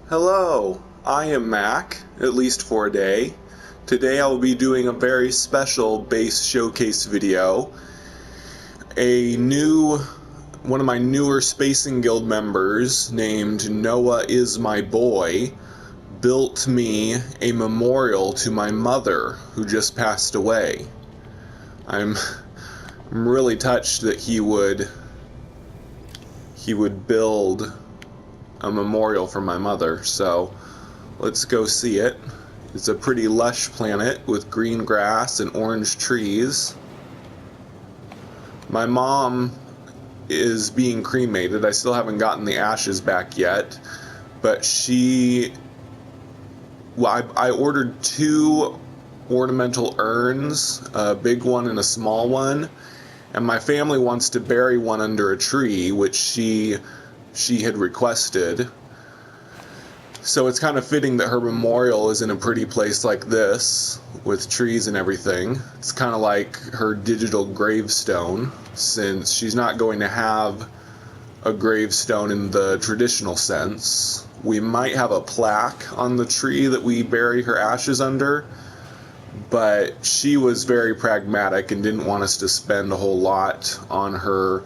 Hello, I am Mac, at least for a day. Today I will be doing a very special base showcase video. One of my newer Spacing Guild members named NoahIsMyBoy built me a memorial to my mother who just passed away. I'm really touched that he would build a memorial for my mother, so let's go see it. It's a pretty lush planet with green grass and orange trees. My mom is being cremated. I still haven't gotten the ashes back yet, but I ordered two ornamental urns, a big one and a small one, and my family wants to bury one under a tree, which she had requested. So it's kind of fitting that her memorial is in a pretty place like this with trees and everything. It's kind of like her digital gravestone, since she's not going to have a gravestone in the traditional sense. We might have a plaque on the tree that we bury her ashes under, but she was very pragmatic and didn't want us to spend a whole lot on her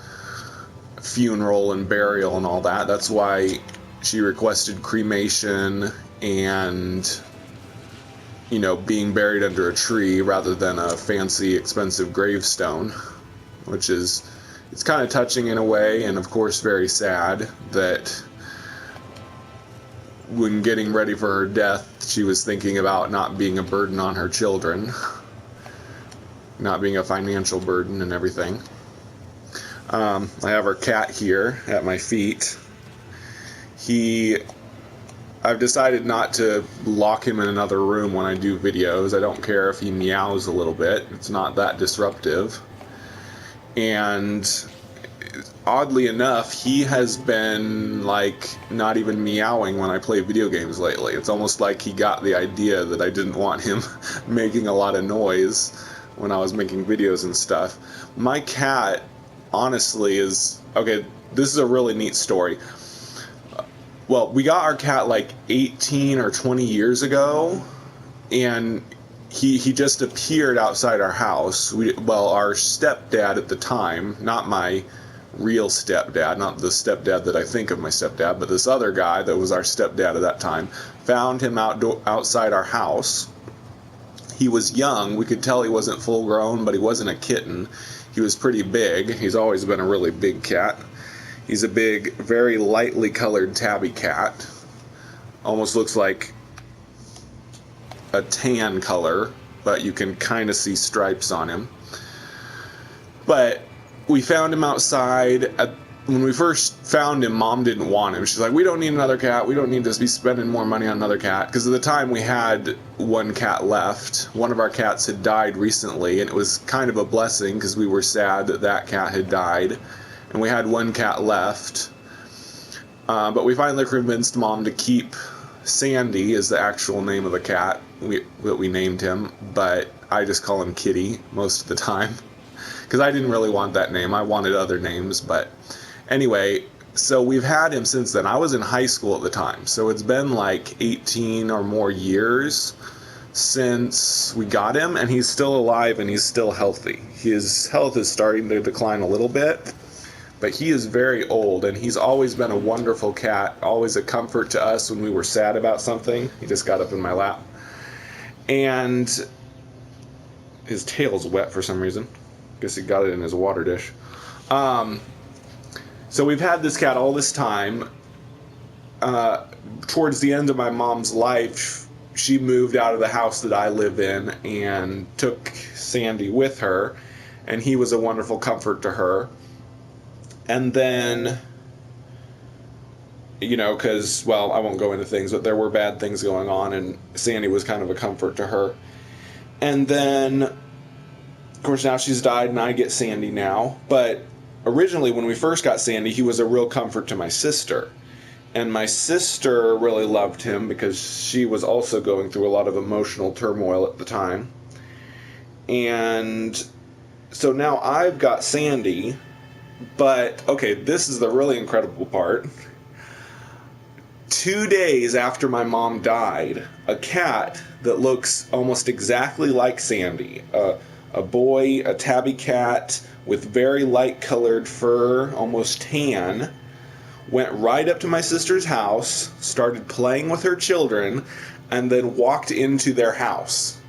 funeral and burial and all that. That's why she requested cremation and, being buried under a tree rather than a fancy, expensive gravestone, it's kind of touching in a way, and of course very sad that when getting ready for her death, she was thinking about not being a burden on her children, not being a financial burden and everything. I have our cat here at my feet. I've decided not to lock him in another room when I do videos. I don't care if he meows a little bit. It's not that disruptive. And oddly enough, he has been not even meowing when I play video games lately. It's almost like he got the idea that I didn't want him making a lot of noise when I was making videos and stuff. My cat, honestly, this is a really neat story. Well, we got our cat 18 or 20 years ago, and he just appeared outside our house. Our stepdad at the time, not my real stepdad, not the stepdad that I think of my stepdad, but this other guy that was our stepdad at that time, found him outside our house. He was young. We could tell he wasn't full grown, but he wasn't a kitten. He was pretty big. He's always been a really big cat. He's a big, very lightly colored tabby cat. Almost looks like a tan color, but you can kind of see stripes on him. But we found him outside. When we first found him, Mom didn't want him. She's like, we don't need another cat. We don't need to be spending more money on another cat. Because at the time we had one cat left. One of our cats had died recently, and it was kind of a blessing because we were sad that cat had died. And we had one cat left. But we finally convinced Mom to keep Sandy as the actual name of the cat that we named him. But I just call him Kitty most of the time. Because I didn't really want that name. I wanted other names, but anyway, so we've had him since then. I was in high school at the time, so it's been 18 or more years since we got him, and he's still alive and he's still healthy. His health is starting to decline a little bit, but he is very old, and he's always been a wonderful cat, always a comfort to us when we were sad about something. He just got up in my lap. And his tail's wet for some reason. Guess he got it in his water dish. So we've had this cat all this time. Towards the end of my mom's life, she moved out of the house that I live in and took Sandy with her, and he was a wonderful comfort to her. And then, because, I won't go into things, but there were bad things going on, and Sandy was kind of a comfort to her. And then, of course, now she's died, and I get Sandy now. But originally, when we first got Sandy, he was a real comfort to my sister. And my sister really loved him because she was also going through a lot of emotional turmoil at the time. And so now I've got Sandy, but, okay, this is the really incredible part. 2 days after my mom died, a cat that looks almost exactly like Sandy, a boy, a tabby cat with very light colored fur, almost tan, went right up to my sister's house, started playing with her children, and then walked into their house.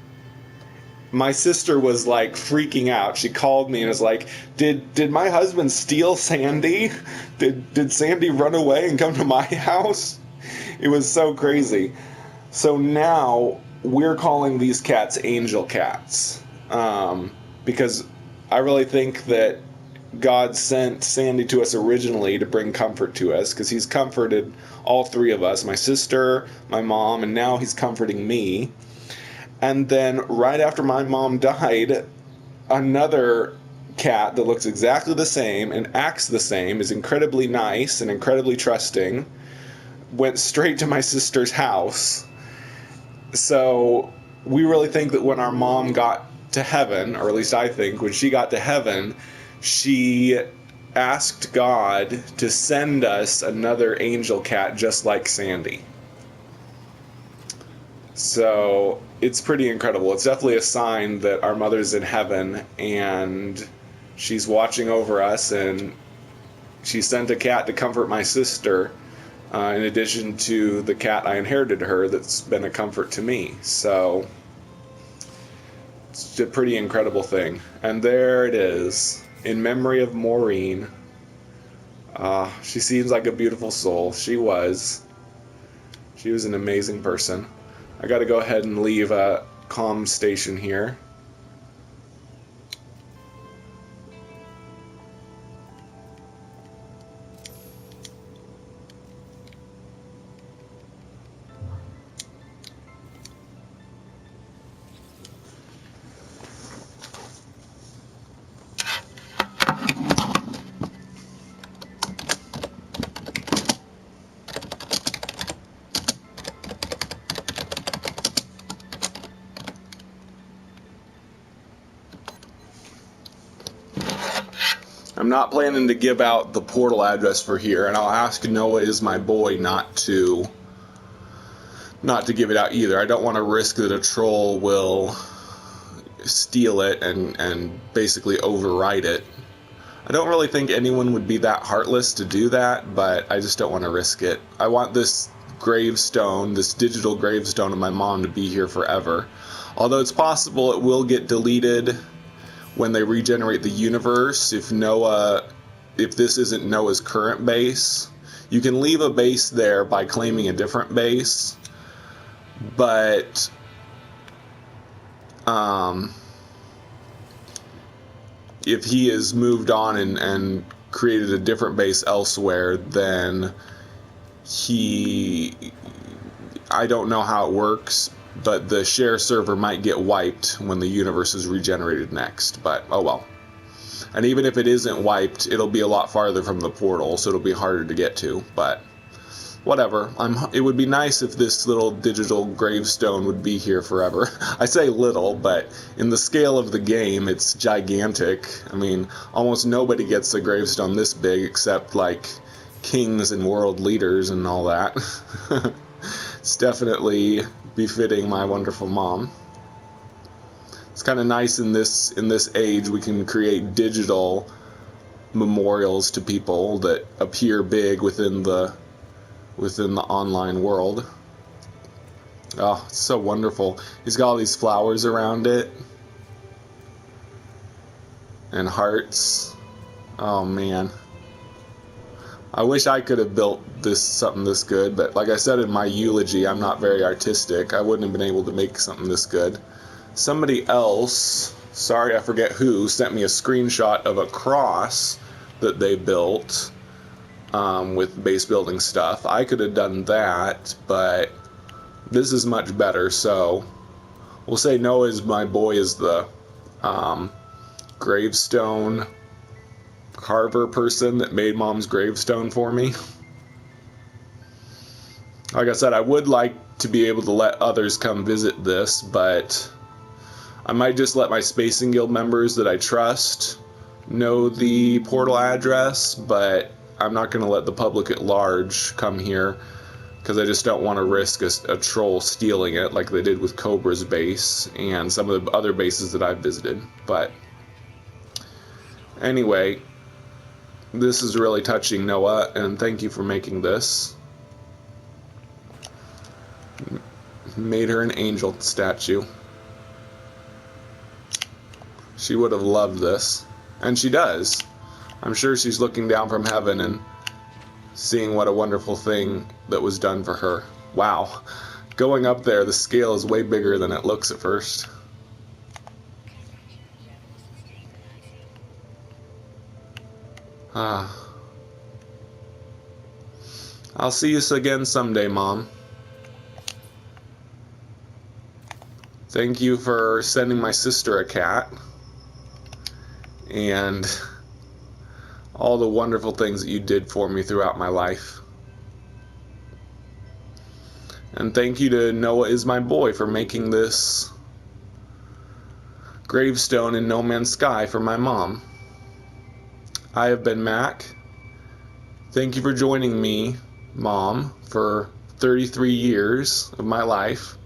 My sister was like freaking out. She called me and was like, did my husband steal Sandy? Did Sandy run away and come to my house? It was so crazy. So now we're calling these cats angel cats, because I really think that God sent Sandy to us originally to bring comfort to us, because he's comforted all three of us, my sister, my mom, and now he's comforting me. And then right after my mom died, another cat that looks exactly the same and acts the same, is incredibly nice and incredibly trusting, went straight to my sister's house. So we really think that when our mom got to heaven, or at least I think when she got to heaven, she asked God to send us another angel cat just like Sandy. So it's pretty incredible. It's definitely a sign that our mother's in heaven and she's watching over us, and she sent a cat to comfort my sister, in addition to the cat I inherited her that's been a comfort to me. So it's a pretty incredible thing. And there it is, in memory of Maureen. She seems like a beautiful soul. She was an amazing person. I got to go ahead and leave a comm station here. I'm not planning to give out the portal address for here, and I'll ask NoahIsMyBoy not to give it out either. I don't want to risk that a troll will steal it and basically overwrite it. I don't really think anyone would be that heartless to do that, but I just don't want to risk it. I want this gravestone, this digital gravestone of my mom, to be here forever. Although it's possible it will get deleted when they regenerate the universe, if this isn't Noah's current base. You can leave a base there by claiming a different base, but if he has moved on and created a different base elsewhere, then I don't know how it works, but the share server might get wiped when the universe is regenerated next, but oh well. And even if it isn't wiped, it'll be a lot farther from the portal, so it'll be harder to get to, but whatever. It would be nice if this little digital gravestone would be here forever. I say little, but in the scale of the game, it's gigantic. I mean, almost nobody gets a gravestone this big except like kings and world leaders and all that. It's definitely befitting my wonderful mom. It's kind of nice in this age we can create digital memorials to people that appear big within the online world. Oh, it's so wonderful. He's got all these flowers around it and hearts. Oh man, I wish I could have built something this good, but like I said in my eulogy, I'm not very artistic. I wouldn't have been able to make something this good. Somebody else, sorry I forget who, sent me a screenshot of a cross that they built with base building stuff. I could have done that, but this is much better, so we'll say NoahIsMyBoy is the gravestone carver person that made Mom's gravestone for me. Like I said, I would like to be able to let others come visit this, but I might just let my Spacing Guild members that I trust know the portal address, but I'm not going to let the public at large come here because I just don't want to risk a troll stealing it like they did with Cobra's base and some of the other bases that I've visited. But anyway, this is really touching, Noah, and thank you for making this. Made her an angel statue. She would have loved this, and she does. I'm sure she's looking down from heaven and seeing what a wonderful thing that was done for her. Wow. Going up there, the scale is way bigger than it looks at first. I'll see you again someday, Mom. Thank you for sending my sister a cat. And all the wonderful things that you did for me throughout my life. And thank you to NoahIsMyBoy for making this gravestone in No Man's Sky for my mom. I have been Mac. Thank you for joining me, Mom, for 33 years of my life.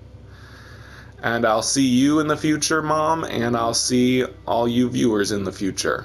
And I'll see you in the future, Mom, and I'll see all you viewers in the future.